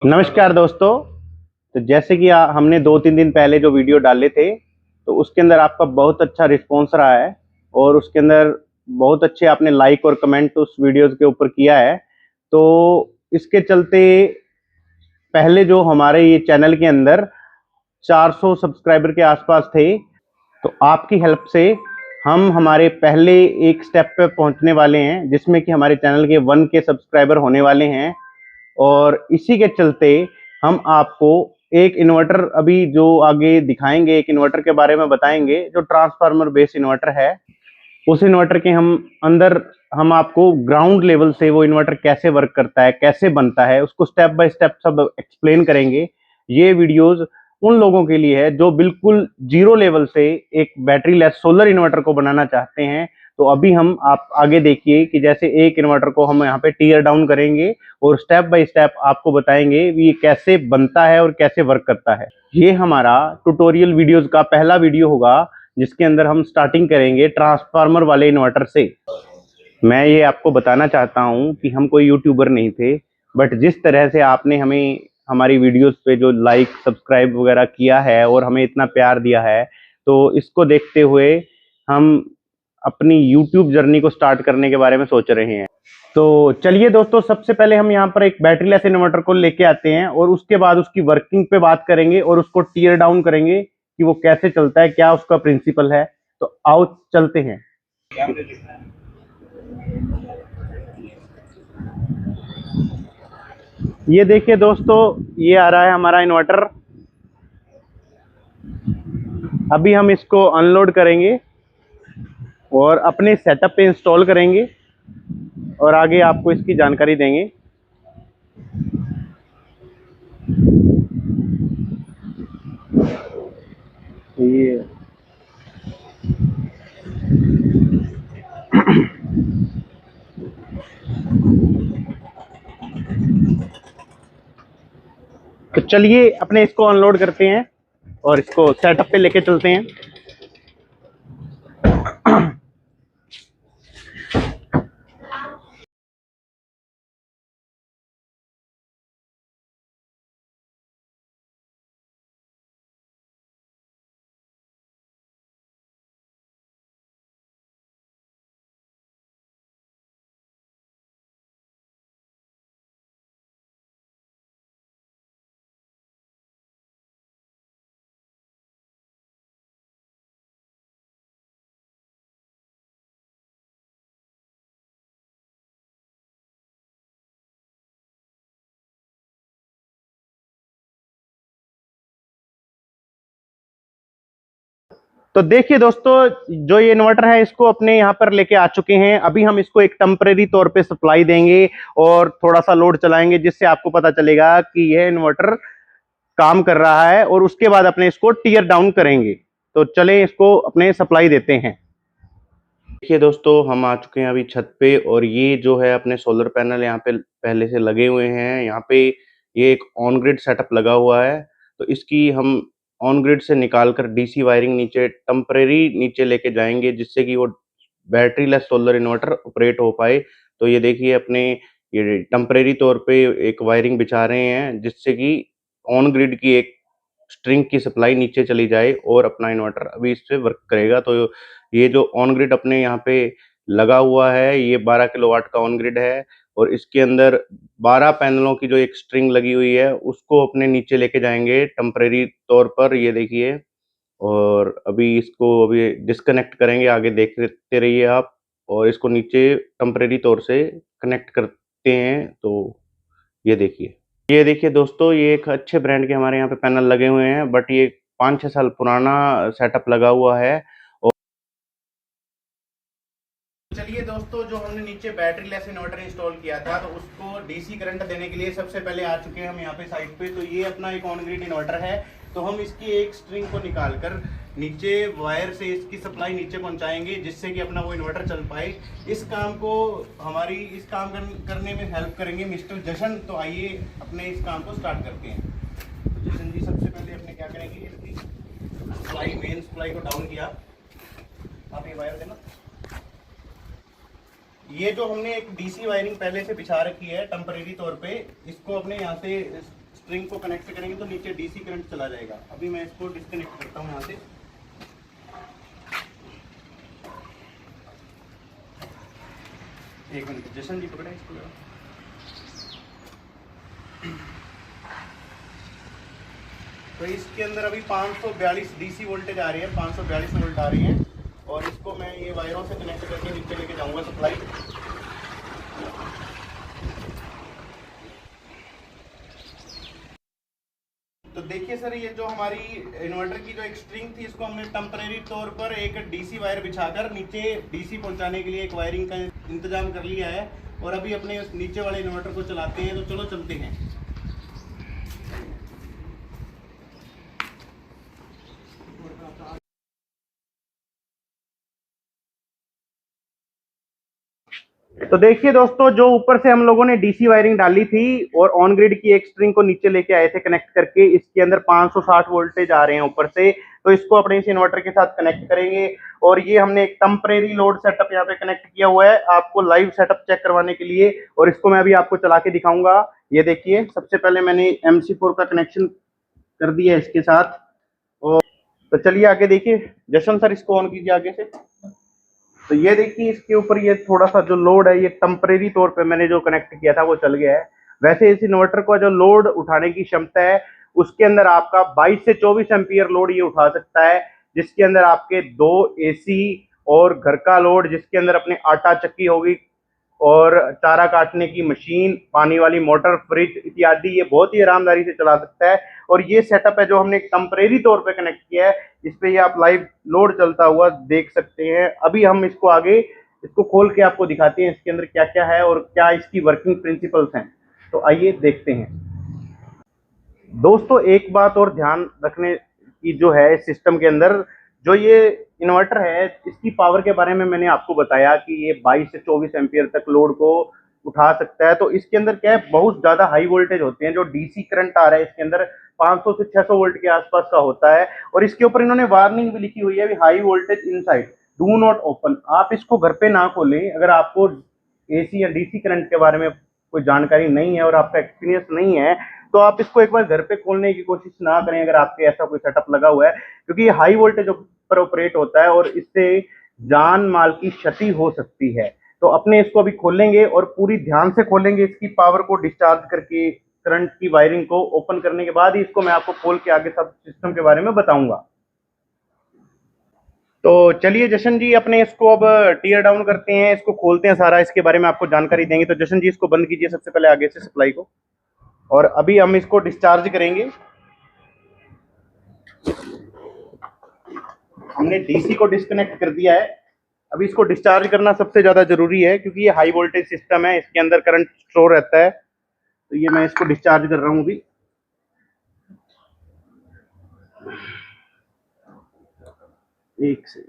नमस्कार दोस्तों। तो जैसे कि हमने 2-3 दिन पहले जो वीडियो डाले थे, तो उसके अंदर आपका बहुत अच्छा रिस्पॉन्स रहा है और उसके अंदर बहुत अच्छे आपने लाइक और कमेंट उस वीडियोज़ के ऊपर किया है। तो इसके चलते पहले जो हमारे ये चैनल के अंदर 400 सब्सक्राइबर के आसपास थे, तो आपकी हेल्प से हम हमारे पहले एक स्टेप पे पहुंचने वाले हैं, जिसमें कि हमारे चैनल के 1 के सब्सक्राइबर होने वाले हैं। और इसी के चलते हम आपको एक इन्वर्टर अभी जो आगे दिखाएंगे, एक इन्वर्टर के बारे में बताएंगे जो ट्रांसफार्मर बेस्ड इन्वर्टर है। उस इन्वर्टर के हम आपको ग्राउंड लेवल से वो इन्वर्टर कैसे वर्क करता है, कैसे बनता है, उसको स्टेप बाय स्टेप सब एक्सप्लेन करेंगे। ये वीडियोस उन लोगों के लिए है जो बिल्कुल जीरो लेवल से एक बैटरी लेस सोलर इन्वर्टर को बनाना चाहते हैं। तो अभी हम आप आगे देखिए कि जैसे एक इन्वर्टर को हम यहाँ पे टीयर डाउन करेंगे और स्टेप बाय स्टेप आपको बताएंगे ये कैसे बनता है और कैसे वर्क करता है। ये हमारा ट्यूटोरियल वीडियोस का पहला वीडियो होगा, जिसके अंदर हम स्टार्टिंग करेंगे ट्रांसफार्मर वाले इन्वर्टर से। मैं ये आपको बताना चाहता हूँ कि हम कोई यूट्यूबर नहीं थे, बट जिस तरह से आपने हमें हमारी वीडियोस पे जो लाइक सब्सक्राइब वगैरह किया है और हमें इतना प्यार दिया है, तो इसको देखते हुए हम अपनी यूट्यूब जर्नी को स्टार्ट करने के बारे में सोच रहे हैं। तो चलिए दोस्तों, सबसे पहले हम यहाँ पर एक बैटरी लेस इन्वर्टर को लेके आते हैं और उसके बाद उसकी वर्किंग पे बात करेंगे और उसको टीयर डाउन करेंगे कि वो कैसे चलता है, क्या उसका प्रिंसिपल है। तो आओ चलते हैं। ये देखिए दोस्तों, ये आ रहा है हमारा इन्वर्टर। अभी हम इसको अनलोड करेंगे और अपने सेटअप पे इंस्टॉल करेंगे और आगे आपको इसकी जानकारी देंगे। ये तो चलिए अपने इसको अनलोड करते हैं और इसको सेटअप पे लेके चलते हैं। तो देखिए दोस्तों, जो ये इन्वर्टर है इसको अपने यहाँ पर लेके आ चुके हैं। अभी हम इसको एक टेम्परेरी तौर पे सप्लाई देंगे और थोड़ा सा लोड चलाएंगे, जिससे आपको पता चलेगा कि यह इन्वर्टर काम कर रहा है, और उसके बाद अपने इसको टीयर डाउन करेंगे। तो चलें इसको अपने सप्लाई देते हैं। देखिए दोस्तों, हम आ चुके हैं अभी छत पे और ये जो है अपने सोलर पैनल यहाँ पे पहले से लगे हुए हैं। यहाँ पे ये एक ऑन ग्रिड सेटअप लगा हुआ है, तो इसकी हम ऑन ग्रिड से निकाल कर डीसी वायरिंग नीचे टेम्परेरी नीचे लेके जाएंगे, जिससे कि वो battery less solar inverter operate हो पाए। तो ये देखिए अपने ये टेम्परेरी तौर पे एक वायरिंग बिछा रहे हैं, जिससे कि ऑन ग्रिड की एक स्ट्रिंग की सप्लाई नीचे चली जाए और अपना इन्वर्टर अभी इससे वर्क करेगा। तो ये जो ऑन ग्रिड अपने यहाँ पे लगा हुआ है, ये 12 किलोवाट का ऑन ग्रिड है और इसके अंदर 12 पैनलों की जो एक स्ट्रिंग लगी हुई है, उसको अपने नीचे लेके जाएंगे टेम्परेरी तौर पर। ये देखिए, और अभी इसको अभी डिस्कनेक्ट करेंगे, आगे देखते रहिए आप। और इसको नीचे टेम्परेरी तौर से कनेक्ट करते हैं। तो ये देखिए दोस्तों, ये एक अच्छे ब्रांड के हमारे यहाँ पे पैनल लगे हुए हैं, बट ये 5-6 साल पुराना सेटअप लगा हुआ है। और चलिए दोस्तों, जो हमने नीचे बैटरी लेस इन्वर्टर इंस्टॉल किया था, तो उसको डीसी करंट देने के लिए सबसे पहले आ चुके हैं हम यहाँ पे साइड पे। तो ये अपना एक ऑन ग्रिड इन्वर्टर है। तो हम इसकी एक स्ट्रिंग को निकालकर नीचे वायर से इसकी सप्लाई नीचे पहुंचाएंगे, जिससे कि अपना वो इन्वर्टर चल पाए। इस काम को इस काम करने में हेल्प करेंगे मिस्टर जशन। तो आइए अपने इस काम को स्टार्ट करते हैं। तो जशन जी, सबसे पहले अपने क्या करेंगे, इसकी मेन सप्लाई को डाउन किया। आप ये वायर देना। ये जो हमने एक डीसी वायरिंग पहले से बिछा रखी है टेम्परेरी तौर पे, इसको अपने यहाँ से स्ट्रिंग को कनेक्ट करेंगे तो नीचे डीसी करंट चला जाएगा। अभी मैं इसको डिस्कनेक्ट करता हूँ यहाँ से। एक मिनट जशन जी पकड़े इसको जरा। तो इसके अंदर अभी 542 डीसी वोल्टेज आ रही है, 542 वोल्ट आ रही है। और इसको मैं ये वायरों से कनेक्ट करके नीचे लेके जाऊंगा सप्लाई। तो देखिए सर, ये जो हमारी इन्वर्टर की जो एक स्ट्रिंग थी, इसको हमने टेम्परेरी तौर पर एक डीसी वायर बिछाकर नीचे डीसी पहुंचाने के लिए एक वायरिंग का इंतजाम कर लिया है। और अभी अपने नीचे वाले इन्वर्टर को चलाते हैं। तो चलो चलते हैं। तो देखिए दोस्तों, जो ऊपर से हम लोगों ने डीसी वायरिंग डाली थी और ऑन ग्रिड की एक स्ट्रिंग को नीचे लेके आए थे कनेक्ट करके, इसके अंदर 560 वोल्टेज आ रहे हैं ऊपर से। तो इसको अपने इस इन्वर्टर के साथ कनेक्ट करेंगे। और ये हमने एक टेम्परेरी लोड सेटअप यहाँ पे कनेक्ट किया हुआ है आपको लाइव सेटअप चेक करवाने के लिए। और इसको मैं अभी आपको चला के दिखाऊंगा। ये देखिए, सबसे पहले मैंने MC4 का कनेक्शन कर दिया है इसके साथ। और तो चलिए आगे देखिए। जशन सर, इसको ऑन कीजिए आगे से। तो ये देखिए, इसके ऊपर ये थोड़ा सा जो लोड है, ये टेम्परेरी तौर पे मैंने जो कनेक्ट किया था वो चल गया है। वैसे इस इन्वर्टर को जो लोड उठाने की क्षमता है, उसके अंदर आपका 22 से 24 एम्पियर लोड ये उठा सकता है। जिसके अंदर आपके 2 AC और घर का लोड, जिसके अंदर अपने आटा चक्की होगी और चारा काटने की मशीन, पानी वाली मोटर, फ्रिज इत्यादि, ये बहुत ही आरामदारी से चला सकता है। और ये सेटअप है जो हमने टेम्परेरी तौर पे कनेक्ट किया है। इस पे ये आप लाइव लोड चलता हुआ देख सकते हैं। अभी हम इसको आगे इसको खोल के आपको दिखाते हैं इसके अंदर क्या क्या है और क्या इसकी वर्किंग प्रिंसिपल्स हैं। तो आइए देखते हैं। दोस्तों, एक बात और ध्यान रखने की जो है सिस्टम के अंदर, जो ये इन्वर्टर है, इसकी पावर के बारे में मैंने आपको बताया कि ये 22 से 24 एम्पियर तक लोड को उठा सकता है। तो इसके अंदर क्या है, बहुत ज्यादा हाई वोल्टेज होते हैं। जो डीसी करंट आ रहा है इसके अंदर 500 से 600 वोल्ट के आसपास का होता है। और इसके ऊपर इन्होंने वार्निंग भी लिखी हुई है, high voltage inside, do not open. आप इसको घर पे ना खोलें। अगर आपको एसी या डीसी करंट के बारे में कोई जानकारी नहीं है और आपका एक्सपीरियंस नहीं है, तो आप इसको एक बार घर पे खोलने की कोशिश ना करें अगर आपके ऐसा कोई सेटअप लगा हुआ है। क्योंकि ये हाई वोल्टेज पर ऑपरेट होता है और इससे जान माल की क्षति हो सकती है। तो अपने इसको अभी खोलेंगे और पूरी ध्यान से खोलेंगे। इसकी पावर को डिस्चार्ज करके करंट की वायरिंग को ओपन करने के बाद ही इसको मैं आपको खोल के आगे सब सिस्टम के बारे में बताऊंगा। तो चलिए जशन जी, अपने इसको अब टीयर डाउन करते हैं, इसको खोलते हैं, सारा इसके बारे में आपको जानकारी देंगे। तो जशन जी, इसको बंद कीजिए सबसे पहले आगे से सप्लाई को। और अभी हम इसको डिस्चार्ज करेंगे। हमने डीसी को डिस्कनेक्ट कर दिया है। अभी इसको डिस्चार्ज करना सबसे ज्यादा जरूरी है, क्योंकि ये हाई वोल्टेज सिस्टम है, इसके अंदर करंट स्टोर रहता है। तो ये मैं इसको डिस्चार्ज कर रहा हूँ अभी। एक से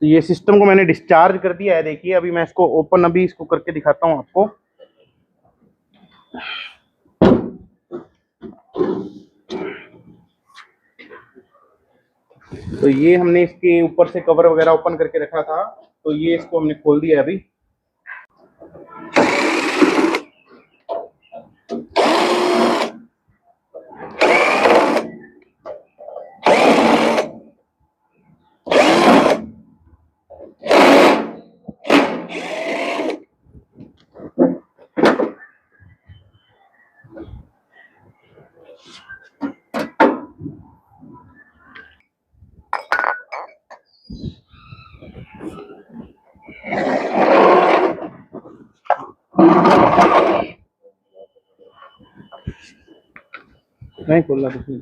तो ये सिस्टम को मैंने डिस्चार्ज कर दिया है। देखिए, अभी मैं इसको ओपन अभी इसको करके दिखाता हूँ आपको। तो ये हमने इसके ऊपर से कवर वगैरह ओपन करके रखा था, तो ये इसको हमने खोल दिया अभी। नहीं खोलना कुछ नहीं।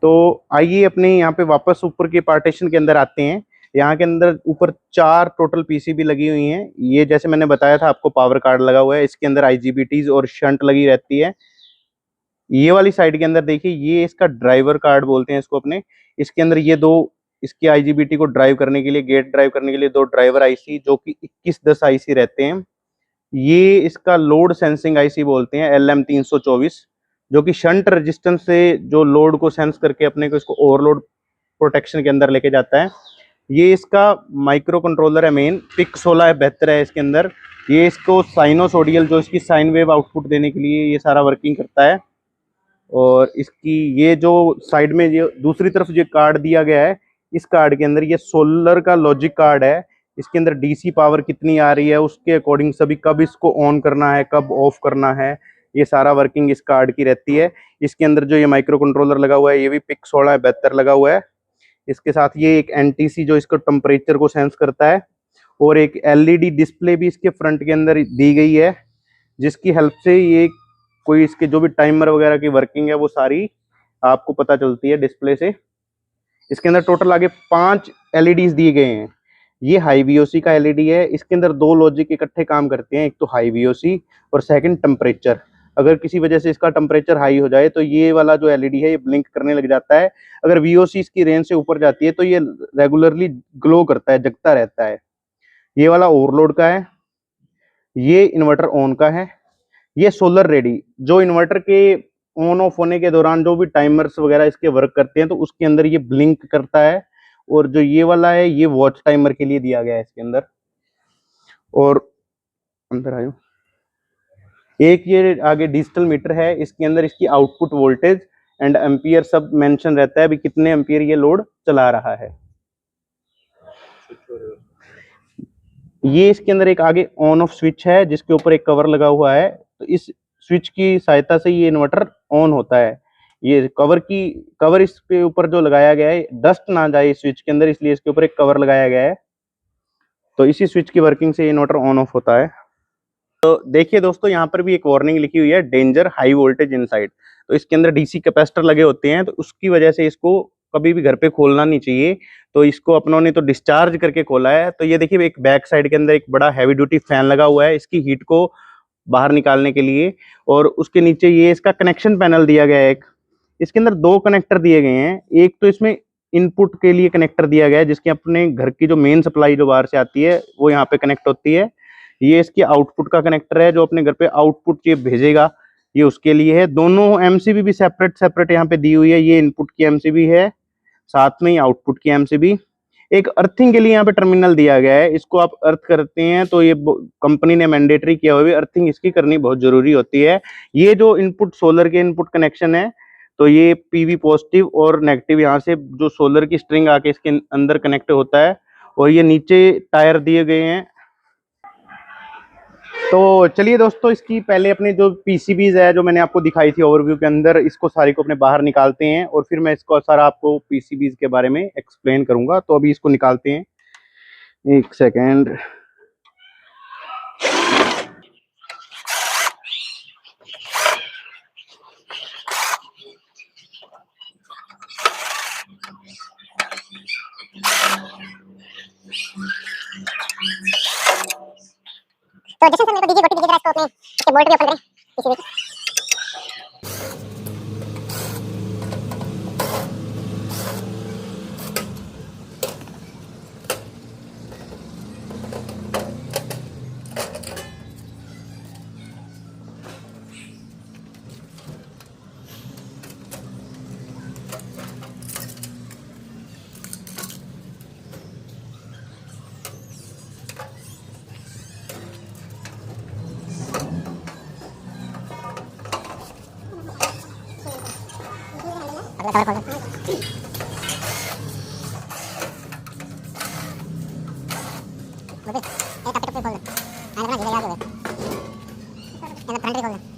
तो आइए अपने यहाँ पे वापस ऊपर के पार्टीशन के अंदर आते हैं। यहाँ के अंदर ऊपर 4 टोटल पीसीबी लगी हुई हैं। ये जैसे मैंने बताया था आपको, पावर कार्ड लगा हुआ है, इसके अंदर आईजीबीटीज और शंट लगी रहती है। ये वाली साइड के अंदर देखिए, ये इसका ड्राइवर कार्ड बोलते हैं इसको अपने। इसके अंदर ये दो, इसकी आईजीबीटी को ड्राइव करने के लिए, गेट ड्राइव करने के लिए दो ड्राइवर आईसी जो कि 2110 आईसी रहते हैं। ये इसका लोड सेंसिंग आईसी बोलते हैं, LM324, जो कि शंट रेजिस्टेंस से जो लोड को सेंस करके अपने को इसको ओवरलोड प्रोटेक्शन के अंदर लेके जाता है। ये इसका माइक्रो कंट्रोलर है मेन, पिक 1672 है इसके अंदर। ये इसको साइनोसोडियल, जो इसकी साइन वेव आउटपुट देने के लिए ये सारा वर्किंग करता है। और इसकी ये जो साइड में ये दूसरी तरफ जो कार्ड दिया गया है, इस कार्ड के अंदर ये सोलर का लॉजिक कार्ड है। इसके अंदर डीसी पावर कितनी आ रही है उसके अकॉर्डिंग सभी, कब इसको ऑन करना है, कब ऑफ करना है, ये सारा वर्किंग इस कार्ड की रहती है। इसके अंदर जो ये माइक्रो कंट्रोलर लगा हुआ है, ये भी पिक 1672 लगा हुआ है। इसके साथ ये एक एनटीसी जो इसको टेम्परेचर को सेंस करता है, और एक एलईडी डिस्प्ले भी इसके फ्रंट के अंदर दी गई है, जिसकी हेल्प से ये कोई इसके जो भी टाइमर वगैरह की वर्किंग है वो सारी आपको पता चलती है डिस्प्ले से। इसके अंदर टोटल आगे 5 एलईडीज दिए गए हैं। ये हाई वीओसी का एलईडी है। इसके अंदर 2 लॉजिक इकट्ठे काम करते हैं, एक तो हाई वीओसी और सेकंड टेम्परेचर। अगर किसी वजह से इसका टेम्परेचर हाई हो जाए तो ये वाला जो एलईडी है ये ब्लिंक करने लग जाता है। अगर वीओसी इसकी रेंज से ऊपर जाती है तो ये रेगुलरली ग्लो करता है, जगता रहता है। ये वाला ओवरलोड का है, ये इन्वर्टर ऑन का है। ये सोलर रेडी, जो इन्वर्टर के ऑन ऑफ होने के दौरान जो भी टाइमर्स वगैरह इसके वर्क करते हैं तो उसके अंदर ये ब्लिंक करता है। और जो ये वाला है ये वॉच टाइमर के लिए दिया गया है इसके अंदर। और अंदर आयो, एक ये आगे डिजिटल मीटर है, इसके अंदर इसकी आउटपुट वोल्टेज एंड एम्पियर सब मेंशन रहता है, अभी कितने एम्पियर ये लोड चला रहा है। ये इसके अंदर एक आगे ऑन ऑफ स्विच है जिसके ऊपर एक कवर लगा हुआ है, तो इस स्विच की सहायता से ये इन्वर्टर ऑन होता है। ये कवर इसके ऊपर जो लगाया गया है, डस्ट ना जाए इस स्विच के अंदर, इसलिए इसके ऊपर एक कवर लगाया गया है। तो इसी स्विच की वर्किंग से ये इन्वर्टर ऑन ऑफ होता है। तो देखिए दोस्तों, यहाँ पर भी एक वार्निंग लिखी हुई है, डेंजर हाई वोल्टेज इनसाइड। तो इसके अंदर डीसी कैपेसिटर लगे होते हैं, तो उसकी वजह से इसको कभी भी घर पे खोलना नहीं चाहिए। तो इसको अपनों ने तो डिस्चार्ज करके खोला है। तो ये देखिए, एक बैक साइड के अंदर एक बड़ा हैवी ड्यूटी फैन लगा हुआ है इसकी हीट को बाहर निकालने के लिए। और उसके नीचे ये इसका कनेक्शन पैनल दिया गया है। एक इसके अंदर 2 कनेक्टर दिए गए हैं। एक तो इसमें इनपुट के लिए कनेक्टर दिया गया है, जिसके अपने घर की जो मेन सप्लाई जो बाहर से आती है वो यहाँ पे कनेक्ट होती है। ये इसकी आउटपुट का कनेक्टर है, जो अपने घर पे आउटपुट ये भेजेगा, ये उसके लिए है। दोनों एमसीबी भी सेपरेट यहाँ पे दी हुई है। ये इनपुट की एमसीबी है, साथ में ही आउटपुट की एमसीबी। एक अर्थिंग के लिए यहाँ पे टर्मिनल दिया गया है, इसको आप अर्थ करते हैं तो ये कंपनी ने मैंडेटरी किया हुआ है, अर्थिंग इसकी करनी बहुत जरूरी होती है। ये जो इनपुट सोलर के इनपुट कनेक्शन है, तो ये पीवी पॉजिटिव और नेगेटिव यहाँ से जो सोलर की स्ट्रिंग आके इसके अंदर कनेक्ट होता है। और ये नीचे टायर दिए गए हैं। तो चलिए दोस्तों, इसकी पहले अपने जो पीसीबीज है जो मैंने आपको दिखाई थी ओवरव्यू के अंदर, इसको सारी को अपने बाहर निकालते हैं और फिर मैं इसको सारा आपको पीसीबीज के बारे में एक्सप्लेन करूंगा। तो अभी इसको निकालते हैं, एक सेकेंड। तो जैसे मेरे को दीजिए, गोटी दीजिए, इसको अपने इसके बोल्ट भी ओपन करें पीसीबी की। अगला कवर खोल दो। मुझे एक टप खोल दो। आने का जिले याद हो गए। ये फ्रंट भी खोल दो।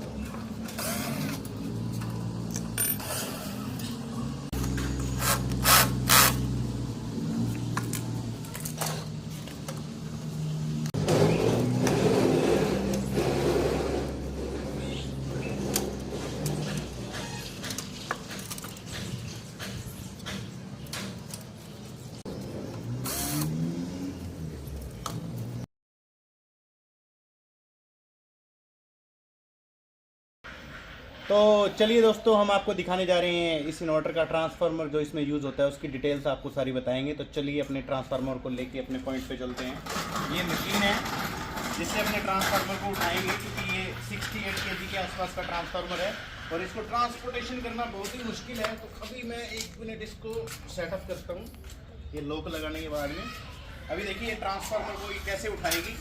तो चलिए दोस्तों, हम आपको दिखाने जा रहे हैं इस इन्वर्टर का ट्रांसफार्मर जो इसमें यूज़ होता है, उसकी डिटेल्स आपको सारी बताएंगे। तो चलिए अपने ट्रांसफार्मर को लेके अपने पॉइंट पे चलते हैं। ये मशीन है जिससे अपने ट्रांसफार्मर को उठाएंगे, क्योंकि ये 68 kg के आसपास का ट्रांसफार्मर है और इसको ट्रांसपोर्टेशन करना बहुत ही मुश्किल है। तो अभी मैं 1 मिनट इसको सेटअप करता हूँ, ये लॉक लगाने के बाद में। अभी देखिए ट्रांसफार्मर को ये कैसे उठाएगी।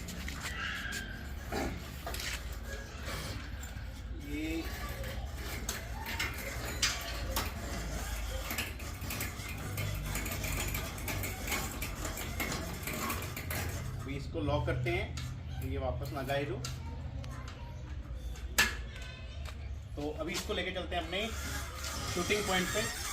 ये इसको लॉक करते हैं तो ये वापस ना जाए जो। तो अभी इसको लेके चलते हैं अपने शूटिंग पॉइंट पे।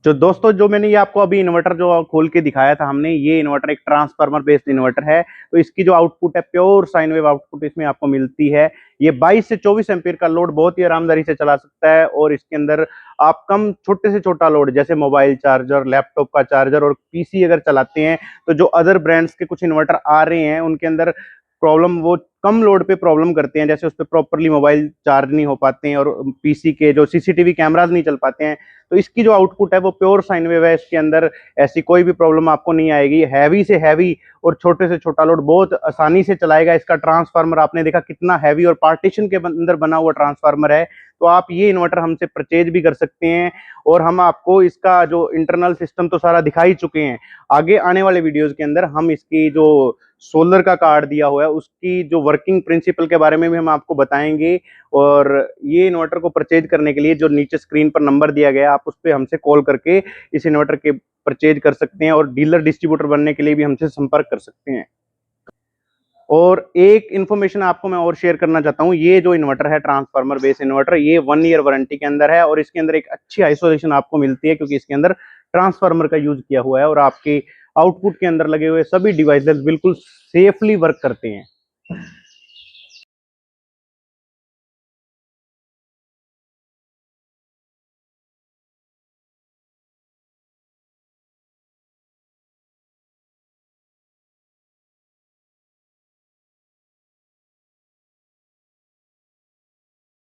जो दोस्तों, जो मैंने ये आपको अभी इन्वर्टर जो खोल के दिखाया था हमने, ये इन्वर्टर एक ट्रांसफार्मर बेस्ड इन्वर्टर है। तो इसकी जो आउटपुट है, प्योर साइन वेव आउटपुट इसमें आपको मिलती है। ये 22 से 24 एम्पीयर का लोड बहुत ही आरामदारी से चला सकता है। और इसके अंदर आप कम छोटे से छोटा लोड जैसे मोबाइल चार्जर, लैपटॉप का चार्जर और पीसी अगर चलाते हैं, तो जो अदर ब्रांड्स के कुछ इन्वर्टर आ रहे हैं उनके अंदर प्रॉब्लम, वो कम लोड पे प्रॉब्लम करते हैं, जैसे उस पर प्रॉपरली मोबाइल चार्ज नहीं हो पाते हैं और पीसी के जो सीसीटीवी कैमराज नहीं चल पाते हैं। तो इसकी जो आउटपुट है वो प्योर साइन वेव है, इसके अंदर ऐसी कोई भी प्रॉब्लम आपको नहीं आएगी। हैवी से हैवी और छोटे से छोटा लोड बहुत आसानी से चलाएगा। इसका ट्रांसफार्मर आपने देखा कितना हैवी और पार्टीशन के अंदर बना हुआ ट्रांसफार्मर है। तो आप ये इन्वर्टर हमसे परचेज भी कर सकते हैं और हम आपको इसका जो इंटरनल सिस्टम तो सारा दिखा ही चुके हैं। आगे आने वाले वीडियोस के अंदर हम इसकी जो सोलर का कार्ड दिया हुआ है उसकी जो वर्किंग प्रिंसिपल के बारे में भी हम आपको बताएंगे। और ये इन्वर्टर को परचेज करने के लिए जो नीचे स्क्रीन पर नंबर दिया गया है, आप उस पर हमसे कॉल करके इस इन्वर्टर के परचेज कर सकते हैं और डीलर डिस्ट्रीब्यूटर बनने के लिए भी हमसे संपर्क कर सकते हैं। और एक इन्फॉर्मेशन आपको मैं और शेयर करना चाहता हूँ, ये जो इन्वर्टर है ट्रांसफार्मर बेस इन्वर्टर, ये 1 ईयर वारंटी के अंदर है और इसके अंदर एक अच्छी आइसोलेशन आपको मिलती है, क्योंकि इसके अंदर ट्रांसफार्मर का यूज किया हुआ है और आपके आउटपुट के अंदर लगे हुए सभी डिवाइसेस बिल्कुल सेफली वर्क करते हैं।